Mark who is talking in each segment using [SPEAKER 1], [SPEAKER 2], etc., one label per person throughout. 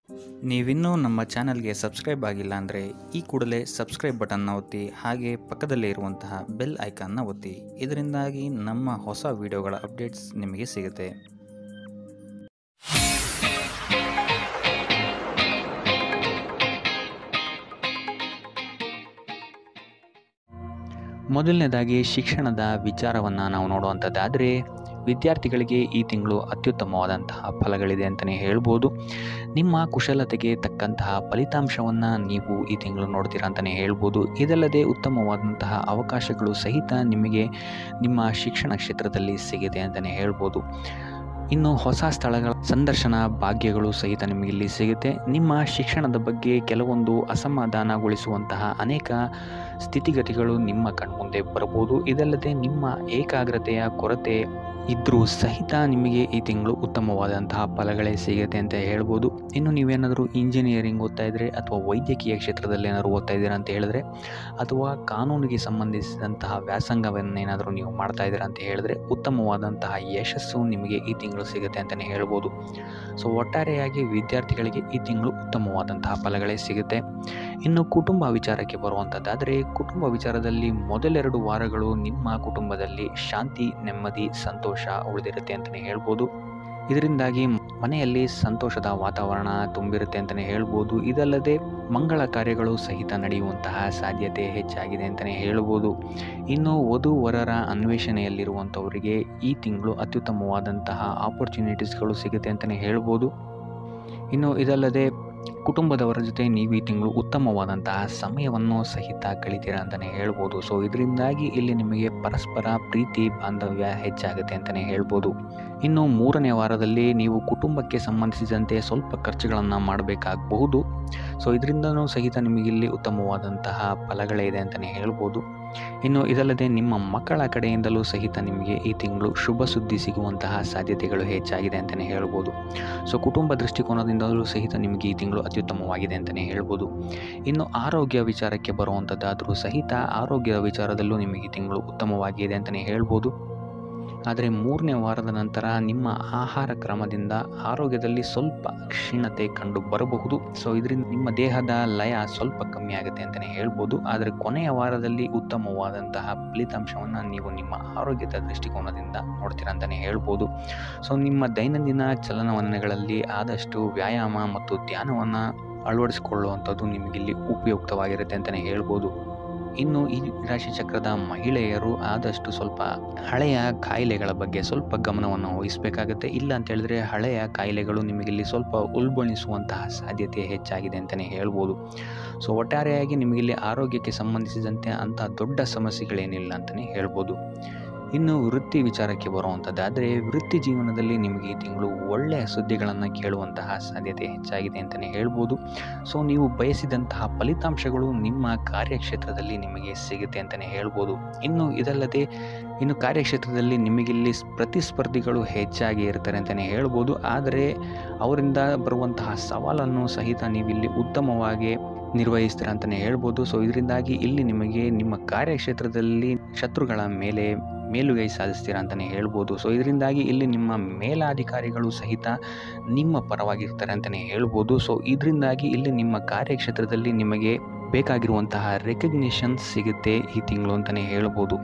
[SPEAKER 1] ನೀವಿನ್ನೂ ನಮ್ಮ ಚಾನಲ್ಗೆ ಸಬ್ಸ್ಕ್ರೈಬ್ ಆಗಿಲ್ಲ ಅಂದರೆ ಈ ಕೂಡಲೇ ಸಬ್ಸ್ಕ್ರೈಬ್ ಬಟನ್ನ ಒತ್ತಿ ಹಾಗೆ ಪಕ್ಕದಲ್ಲೇ ಇರುವಂತಹ ಬೆಲ್ ಐಕಾನ್ನ ಒತ್ತಿ. ಇದರಿಂದಾಗಿ ನಮ್ಮ ಹೊಸ ವಿಡಿಯೋಗಳ ಅಪ್ಡೇಟ್ಸ್ ನಿಮಗೆ ಸಿಗುತ್ತೆ. ಮೊದಲನೇದಾಗಿ ಶಿಕ್ಷಣದ ವಿಚಾರವನ್ನು ನಾವು ನೋಡುವಂಥದ್ದಾದರೆ, ವಿದ್ಯಾರ್ಥಿಗಳಿಗೆ ಈ ತಿಂಗಳು ಅತ್ಯುತ್ತಮವಾದಂತಹ ಫಲಗಳಿದೆ ಅಂತಲೇ ಹೇಳ್ಬೋದು. ನಿಮ್ಮ ಕುಶಲತೆಗೆ ತಕ್ಕಂತಹ ಫಲಿತಾಂಶವನ್ನು ನೀವು ಈ ತಿಂಗಳು ನೋಡ್ತೀರಾ ಅಂತಲೇ ಹೇಳ್ಬೋದು. ಇದಲ್ಲದೆ ಉತ್ತಮವಾದಂತಹ ಅವಕಾಶಗಳು ಸಹಿತ ನಿಮಗೆ ನಿಮ್ಮ ಶಿಕ್ಷಣ ಕ್ಷೇತ್ರದಲ್ಲಿ ಸಿಗಿದೆ ಅಂತಲೇ ಹೇಳ್ಬೋದು. ಇನ್ನು ಹೊಸ ಸ್ಥಳಗಳ ಸಂದರ್ಶನ ಭಾಗ್ಯಗಳು ಸಹಿತ ನಿಮಗೆ ಇಲ್ಲಿ ಸಿಗುತ್ತೆ. ನಿಮ್ಮ ಶಿಕ್ಷಣದ ಬಗ್ಗೆ ಕೆಲವೊಂದು ಅಸಮಾಧಾನಗೊಳಿಸುವಂತಹ ಅನೇಕ ಸ್ಥಿತಿಗತಿಗಳು ನಿಮ್ಮ ಕಣ್ಮುಂದೆ ಬರಬಹುದು. ಇದಲ್ಲದೆ ನಿಮ್ಮ ಏಕಾಗ್ರತೆಯ ಕೊರತೆ ಇದ್ದರೂ ಸಹಿತ ನಿಮಗೆ ಈ ತಿಂಗಳು ಉತ್ತಮವಾದಂತಹ ಫಲಗಳೇ ಸಿಗುತ್ತೆ ಅಂತ ಹೇಳ್ಬೋದು. ಇನ್ನು ನೀವೇನಾದರೂ ಇಂಜಿನಿಯರಿಂಗ್ ಓದ್ತಾ ಇದ್ದರೆ ಅಥವಾ ವೈದ್ಯಕೀಯ ಕ್ಷೇತ್ರದಲ್ಲಿ ಏನಾದರೂ ಓದ್ತಾ ಇದ್ದೀರಾ ಅಂತ ಹೇಳಿದ್ರೆ, ಅಥವಾ ಕಾನೂನಿಗೆ ಸಂಬಂಧಿಸಿದಂತಹ ವ್ಯಾಸಂಗವನ್ನೇನಾದರೂ ನೀವು ಮಾಡ್ತಾ ಇದ್ದೀರಾ ಅಂತ ಹೇಳಿದ್ರೆ, ಉತ್ತಮವಾದಂತಹ ಯಶಸ್ಸು ನಿಮಗೆ ಈ ತಿಂಗಳು ಸಿಗುತ್ತೆ ಅಂತಲೇ ಹೇಳ್ಬೋದು. ಸೊ ಒಟ್ಟಾರೆಯಾಗಿ ವಿದ್ಯಾರ್ಥಿಗಳಿಗೆ ಈ ತಿಂಗಳು ಉತ್ತಮವಾದಂತಹ ಫಲಗಳೇ ಸಿಗುತ್ತೆ. ಇನ್ನು ಕುಟುಂಬ ವಿಚಾರಕ್ಕೆ ಬರುವಂಥದ್ದಾದರೆ, ಕುಟುಂಬ ವಿಚಾರದಲ್ಲಿ ಮೊದಲೆರಡು ವಾರಗಳು ನಿಮ್ಮ ಕುಟುಂಬದಲ್ಲಿ ಶಾಂತಿ, ನೆಮ್ಮದಿ, ಸಂತೋಷ ಉಳಿದಿರುತ್ತೆ ಅಂತಲೇ ಹೇಳ್ಬೋದು. ಇದರಿಂದಾಗಿ ಮನೆಯಲ್ಲಿ ಸಂತೋಷದ ವಾತಾವರಣ ತುಂಬಿರುತ್ತೆ ಅಂತಲೇ ಹೇಳ್ಬೋದು. ಇದಲ್ಲದೆ ಮಂಗಳ ಕಾರ್ಯಗಳು ಸಹಿತ ನಡೆಯುವಂತಹ ಸಾಧ್ಯತೆ ಹೆಚ್ಚಾಗಿದೆ ಅಂತಲೇ ಹೇಳ್ಬೋದು. ಇನ್ನು ವಧು-ವರರ ಅನ್ವೇಷಣೆಯಲ್ಲಿರುವಂಥವರಿಗೆ ಈ ತಿಂಗಳು ಅತ್ಯುತ್ತಮವಾದಂತಹ ಆಪರ್ಚುನಿಟೀಸ್ಗಳು ಸಿಗುತ್ತೆ ಅಂತಲೇ ಹೇಳ್ಬೋದು. ಇನ್ನು ಇದಲ್ಲದೆ ಕುಟುಂಬದವರ ಜೊತೆ ನೀವು ಈ ತಿಂಗಳು ಉತ್ತಮವಾದಂತಹ ಸಮಯವನ್ನು ಸಹಿತ ಕಳಿತೀರಾ ಅಂತಲೇ ಹೇಳ್ಬೋದು. ಸೊ ಇದರಿಂದಾಗಿ ಇಲ್ಲಿ ನಿಮಗೆ ಪರಸ್ಪರ ಪ್ರೀತಿ ಬಾಂಧವ್ಯ ಹೆಚ್ಚಾಗುತ್ತೆ ಅಂತಲೇ ಹೇಳ್ಬೋದು. ಇನ್ನು ಮೂರನೇ ವಾರದಲ್ಲಿ ನೀವು ಕುಟುಂಬಕ್ಕೆ ಸಂಬಂಧಿಸಿದಂತೆ ಸ್ವಲ್ಪ ಖರ್ಚುಗಳನ್ನು ಮಾಡಬೇಕಾಗಬಹುದು. ಸೊ ಇದರಿಂದನೂ ಸಹಿತ ನಿಮಗಿಲ್ಲಿ ಉತ್ತಮವಾದಂತಹ ಫಲಗಳೇ ಇದೆ ಅಂತಲೇ ಹೇಳ್ಬೋದು. ಇನ್ನು ಇದಲ್ಲದೆ ನಿಮ್ಮ ಮಕ್ಕಳ ಕಡೆಯಿಂದಲೂ ಸಹಿತ ನಿಮಗೆ ಈ ತಿಂಗಳು ಶುಭ ಸುದ್ದಿ ಸಿಗುವಂತಹ ಸಾಧ್ಯತೆಗಳು ಹೆಚ್ಚಾಗಿದೆ ಅಂತಲೇ ಹೇಳ್ಬೋದು. ಸೊ ಕುಟುಂಬ ದೃಷ್ಟಿಕೋನದಿಂದಲೂ ಸಹಿತ ನಿಮಗೆ ಈ ತಿಂಗಳು ಅತ್ಯುತ್ತಮವಾಗಿದೆ ಅಂತಲೇ ಹೇಳ್ಬೋದು. ಇನ್ನು ಆರೋಗ್ಯ ವಿಚಾರಕ್ಕೆ ಬರುವಂಥದ್ದಾದರೂ ಸಹಿತ ಆರೋಗ್ಯದ ವಿಚಾರದಲ್ಲೂ ನಿಮಗೆ ಈ ತಿಂಗಳು ಉತ್ತಮವಾಗಿದೆ ಅಂತಲೇ ಹೇಳ್ಬೋದು. ಆದರೆ ಮೂರನೇ ವಾರದ ನಂತರ ನಿಮ್ಮ ಆಹಾರ ಕ್ರಮದಿಂದ ಆರೋಗ್ಯದಲ್ಲಿ ಸ್ವಲ್ಪ ಕ್ಷೀಣತೆ ಕಂಡು ಬರಬಹುದು. ಸೊ ಇದರಿಂದ ನಿಮ್ಮ ದೇಹದ ಲಯ ಸ್ವಲ್ಪ ಕಮ್ಮಿ ಆಗುತ್ತೆ ಅಂತಲೇ ಹೇಳ್ಬೋದು. ಆದರೆ ಕೊನೆಯ ವಾರದಲ್ಲಿ ಉತ್ತಮವಾದಂತಹ ಫಲಿತಾಂಶವನ್ನು ನೀವು ನಿಮ್ಮ ಆರೋಗ್ಯದ ದೃಷ್ಟಿಕೋನದಿಂದ ನೋಡ್ತೀರಾ ಅಂತಲೇ ಹೇಳ್ಬೋದು. ಸೊ ನಿಮ್ಮ ದೈನಂದಿನ ಚಲನವಲನಗಳಲ್ಲಿ ಆದಷ್ಟು ವ್ಯಾಯಾಮ ಮತ್ತು ಧ್ಯಾನವನ್ನು ಅಳವಡಿಸಿಕೊಳ್ಳುವಂಥದ್ದು ನಿಮಗಿಲ್ಲಿ ಉಪಯುಕ್ತವಾಗಿರುತ್ತೆ ಅಂತಲೇ ಹೇಳ್ಬೋದು. ಇನ್ನು ಈ ರಾಶಿ ಚಕ್ರದ ಮಹಿಳೆಯರು ಆದಷ್ಟು ಸ್ವಲ್ಪ ಹಳೆಯ ಕಾಯಿಲೆಗಳ ಬಗ್ಗೆ ಸ್ವಲ್ಪ ಗಮನವನ್ನು ವಹಿಸಬೇಕಾಗುತ್ತೆ. ಇಲ್ಲ ಅಂತ ಹೇಳಿದ್ರೆ ಹಳೆಯ ಕಾಯಿಲೆಗಳು ನಿಮಗಿಲ್ಲಿ ಸ್ವಲ್ಪ ಉಲ್ಬಣಿಸುವಂತಹ ಸಾಧ್ಯತೆ ಹೆಚ್ಚಾಗಿದೆ ಅಂತಲೇ ಹೇಳ್ಬೋದು. ಸೊ ಒಟ್ಟಾರೆಯಾಗಿ ನಿಮಗಿಲ್ಲಿ ಆರೋಗ್ಯಕ್ಕೆ ಸಂಬಂಧಿಸಿದಂತೆ ಅಂಥ ದೊಡ್ಡ ಸಮಸ್ಯೆಗಳೇನಿಲ್ಲ ಅಂತಲೇ ಹೇಳ್ಬೋದು. ಇನ್ನು ವೃತ್ತಿ ವಿಚಾರಕ್ಕೆ ಬರುವಂಥದ್ದಾದರೆ, ವೃತ್ತಿ ಜೀವನದಲ್ಲಿ ನಿಮಗೆ ಈ ತಿಂಗಳು ಒಳ್ಳೆಯ ಸುದ್ದಿಗಳನ್ನು ಕೇಳುವಂತಹ ಸಾಧ್ಯತೆ ಹೆಚ್ಚಾಗಿದೆ ಅಂತಲೇ ಹೇಳ್ಬೋದು. ಸೊ ನೀವು ಬಯಸಿದಂತಹ ಫಲಿತಾಂಶಗಳು ನಿಮ್ಮ ಕಾರ್ಯಕ್ಷೇತ್ರದಲ್ಲಿ ನಿಮಗೆ ಸಿಗುತ್ತೆ ಅಂತಲೇ ಹೇಳ್ಬೋದು. ಇನ್ನು ಇದಲ್ಲದೆ ಇನ್ನು ಕಾರ್ಯಕ್ಷೇತ್ರದಲ್ಲಿ ನಿಮಗಿಲ್ಲಿ ಪ್ರತಿಸ್ಪರ್ಧಿಗಳು ಹೆಚ್ಚಾಗಿ ಇರ್ತಾರೆ ಅಂತಲೇ ಹೇಳ್ಬೋದು. ಆದರೆ ಅವರಿಂದ ಬರುವಂತಹ ಸವಾಲನ್ನು ಸಹಿತ ನೀವಿಲ್ಲಿ ಉತ್ತಮವಾಗಿ ನಿರ್ವಹಿಸ್ತೀರ ಅಂತಲೇ ಹೇಳ್ಬೋದು. ಸೊ ಇದರಿಂದಾಗಿ ಇಲ್ಲಿ ನಿಮಗೆ ನಿಮ್ಮ ಕಾರ್ಯಕ್ಷೇತ್ರದಲ್ಲಿ ಶತ್ರುಗಳ ಮೇಲೆ ಮೇಲುಗೈ ಸಾಧಿಸ್ತೀರಾ ಅಂತಲೇ ಹೇಳ್ಬೋದು. ಸೊ ಇದರಿಂದಾಗಿ ಇಲ್ಲಿ ನಿಮ್ಮ ಮೇಲಾಧಿಕಾರಿಗಳು ಸಹಿತ ನಿಮ್ಮ ಪರವಾಗಿರ್ತಾರೆ ಅಂತಲೇ ಹೇಳ್ಬೋದು. ಸೊ ಇದರಿಂದಾಗಿ ಇಲ್ಲಿ ನಿಮ್ಮ ಕಾರ್ಯಕ್ಷೇತ್ರದಲ್ಲಿ ನಿಮಗೆ ಬೇಕಾಗಿರುವಂತಹ ರೆಕಗ್ನಿಷನ್ ಸಿಗುತ್ತೆ ಈ ತಿಂಗಳು ಅಂತಲೇ ಹೇಳ್ಬೋದು.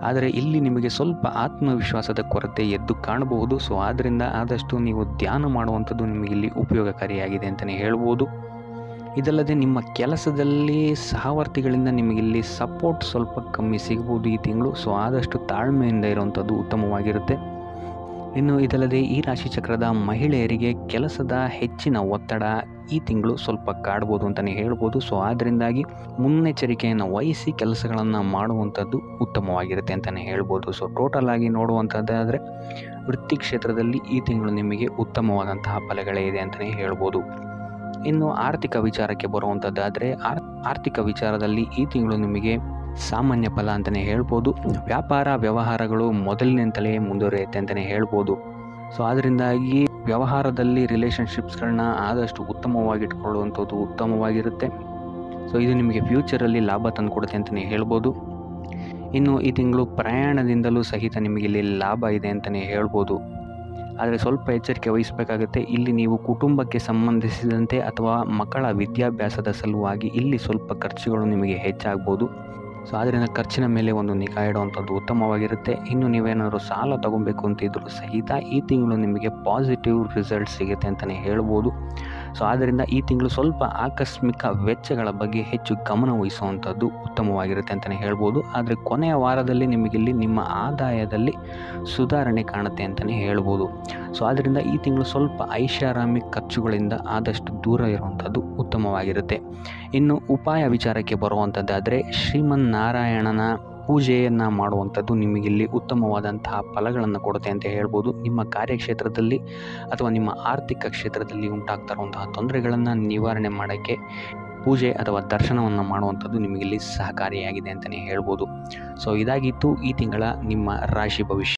[SPEAKER 1] ಆದರೆ ಇಲ್ಲಿ ನಿಮಗೆ ಸ್ವಲ್ಪ ಆತ್ಮವಿಶ್ವಾಸದ ಕೊರತೆ ಎದ್ದು ಕಾಣಬಹುದು. ಸೊ ಆದ್ದರಿಂದ ಆದಷ್ಟು ನೀವು ಧ್ಯಾನ ಮಾಡುವಂಥದ್ದು ನಿಮಗಿಲ್ಲಿ ಉಪಯೋಗಕಾರಿಯಾಗಿದೆ ಅಂತಲೇ ಹೇಳ್ಬೋದು. ಇದಲ್ಲದೆ ನಿಮ್ಮ ಕೆಲಸದಲ್ಲಿ ಸಹವರ್ತಿಗಳಿಂದ ನಿಮಗಿಲ್ಲಿ ಸಪೋರ್ಟ್ ಸ್ವಲ್ಪ ಕಮ್ಮಿ ಸಿಗ್ಬೋದು ಈ ತಿಂಗಳು. ಸೊ ಆದಷ್ಟು ತಾಳ್ಮೆಯಿಂದ ಇರುವಂಥದ್ದು ಉತ್ತಮವಾಗಿರುತ್ತೆ. ಇನ್ನು ಇದಲ್ಲದೆ ಈ ರಾಶಿ ಚಕ್ರದ ಮಹಿಳೆಯರಿಗೆ ಕೆಲಸದ ಹೆಚ್ಚಿನ ಒತ್ತಡ ಈ ತಿಂಗಳು ಸ್ವಲ್ಪ ಕಾಡ್ಬೋದು ಅಂತಲೇ ಹೇಳ್ಬೋದು. ಸೊ ಆದ್ದರಿಂದಾಗಿ ಮುನ್ನೆಚ್ಚರಿಕೆಯನ್ನು ವಹಿಸಿ ಕೆಲಸಗಳನ್ನು ಮಾಡುವಂಥದ್ದು ಉತ್ತಮವಾಗಿರುತ್ತೆ ಅಂತಲೇ ಹೇಳ್ಬೋದು. ಸೊ ಟೋಟಲ್ ಆಗಿ ನೋಡುವಂಥದ್ದಾದರೆ ವೃತ್ತಿ ಕ್ಷೇತ್ರದಲ್ಲಿ ಈ ತಿಂಗಳು ನಿಮಗೆ ಉತ್ತಮವಾದಂತಹ ಫಲಗಳೇ ಇದೆ ಅಂತಲೇ ಹೇಳ್ಬೋದು. ಇನ್ನು ಆರ್ಥಿಕ ವಿಚಾರಕ್ಕೆ ಬರುವಂಥದ್ದಾದರೆ, ಆರ್ಥಿಕ ವಿಚಾರದಲ್ಲಿ ಈ ತಿಂಗಳು ನಿಮಗೆ ಸಾಮಾನ್ಯ ಫಲ ಅಂತಲೇ ಹೇಳ್ಬೋದು. ವ್ಯಾಪಾರ ವ್ಯವಹಾರಗಳು ಮೊದಲಿನಿಂದಲೇ ಮುಂದುವರಿಯುತ್ತೆ ಅಂತಲೇ ಹೇಳ್ಬೋದು. ಸೊ ಅದರಿಂದಾಗಿ ವ್ಯವಹಾರದಲ್ಲಿ ರಿಲೇಷನ್ಶಿಪ್ಸ್ಗಳನ್ನ ಆದಷ್ಟು ಉತ್ತಮವಾಗಿಟ್ಕೊಳ್ಳುವಂಥದ್ದು ಉತ್ತಮವಾಗಿರುತ್ತೆ. ಸೊ ಇದು ನಿಮಗೆ ಫ್ಯೂಚರಲ್ಲಿ ಲಾಭ ತಂದುಕೊಡುತ್ತೆ ಅಂತಲೇ ಹೇಳ್ಬೋದು. ಇನ್ನು ಈ ತಿಂಗಳು ಪ್ರಯಾಣದಿಂದಲೂ ಸಹಿತ ನಿಮಗೆ ಇಲ್ಲಿ ಲಾಭ ಇದೆ ಅಂತಲೇ ಹೇಳ್ಬೋದು. ಆದರೆ ಸ್ವಲ್ಪ ಎಚ್ಚರಿಕೆ ವಹಿಸಬೇಕಾಗುತ್ತೆ. ಇಲ್ಲಿ ನೀವು ಕುಟುಂಬಕ್ಕೆ ಸಂಬಂಧಿಸಿದಂತೆ ಅಥವಾ ಮಕ್ಕಳ ವಿದ್ಯಾಭ್ಯಾಸದ ಸಲುವಾಗಿ ಇಲ್ಲಿ ಸ್ವಲ್ಪ ಖರ್ಚುಗಳು ನಿಮಗೆ ಹೆಚ್ಚಾಗ್ಬೋದು. ಸೊ ಆದ್ದರಿಂದ ಖರ್ಚಿನ ಮೇಲೆ ಒಂದು ನಿಗಾ ಇಡುವಂಥದ್ದು ಉತ್ತಮವಾಗಿರುತ್ತೆ. ಇನ್ನು ನೀವೇನಾದರೂ ಸಾಲ ತಗೊಬೇಕು ಅಂತಿದ್ರೂ ಸಹಿತ ಈ ತಿಂಗಳು ನಿಮಗೆ ಪಾಸಿಟಿವ್ ರಿಸಲ್ಟ್ ಸಿಗುತ್ತೆ ಅಂತಲೇ ಹೇಳ್ಬೋದು. ಸೊ ಆದ್ದರಿಂದ ಈ ತಿಂಗಳು ಸ್ವಲ್ಪ ಆಕಸ್ಮಿಕ ವೆಚ್ಚಗಳ ಬಗ್ಗೆ ಹೆಚ್ಚು ಗಮನ ವಹಿಸುವಂಥದ್ದು ಉತ್ತಮವಾಗಿರುತ್ತೆ ಅಂತಲೇ ಹೇಳ್ಬೋದು. ಆದರೆ ಕೊನೆಯ ವಾರದಲ್ಲಿ ನಿಮಗಿಲ್ಲಿ ನಿಮ್ಮ ಆದಾಯದಲ್ಲಿ ಸುಧಾರಣೆ ಕಾಣುತ್ತೆ ಅಂತಲೇ ಹೇಳ್ಬೋದು. ಸೊ ಆದ್ದರಿಂದ ಈ ತಿಂಗಳು ಸ್ವಲ್ಪ ಐಷಾರಾಮಿ ಖರ್ಚುಗಳಿಂದ ಆದಷ್ಟು ದೂರ ಇರುವಂಥದ್ದು ಉತ್ತಮವಾಗಿರುತ್ತೆ. ಇನ್ನು ಉಪಾಯ ವಿಚಾರಕ್ಕೆ ಬರುವಂಥದ್ದಾದರೆ ಶ್ರೀಮನ್ನಾರಾಯಣನ ಪೂಜೆಯನ್ನು ಮಾಡುವಂಥದ್ದು ನಿಮಗಿಲ್ಲಿ ಉತ್ತಮವಾದಂತಹ ಫಲಗಳನ್ನು ಕೊಡುತ್ತೆ ಅಂತ ಹೇಳ್ಬೋದು. ನಿಮ್ಮ ಕಾರ್ಯಕ್ಷೇತ್ರದಲ್ಲಿ ಅಥವಾ ನಿಮ್ಮ ಆರ್ಥಿಕ ಕ್ಷೇತ್ರದಲ್ಲಿ ಉಂಟಾಗ್ತಾ ಇರುವಂತಹ ತೊಂದರೆಗಳನ್ನು ನಿವಾರಣೆ ಮಾಡೋಕ್ಕೆ ಪೂಜೆ ಅಥವಾ ದರ್ಶನವನ್ನು ಮಾಡುವಂಥದ್ದು ನಿಮಗಿಲ್ಲಿ ಸಹಕಾರಿಯಾಗಿದೆ ಅಂತಲೇ ಹೇಳ್ಬೋದು. ಸೊ ಇದಾಗಿತ್ತು ಈ ತಿಂಗಳ ನಿಮ್ಮ ರಾಶಿ ಭವಿಷ್ಯ.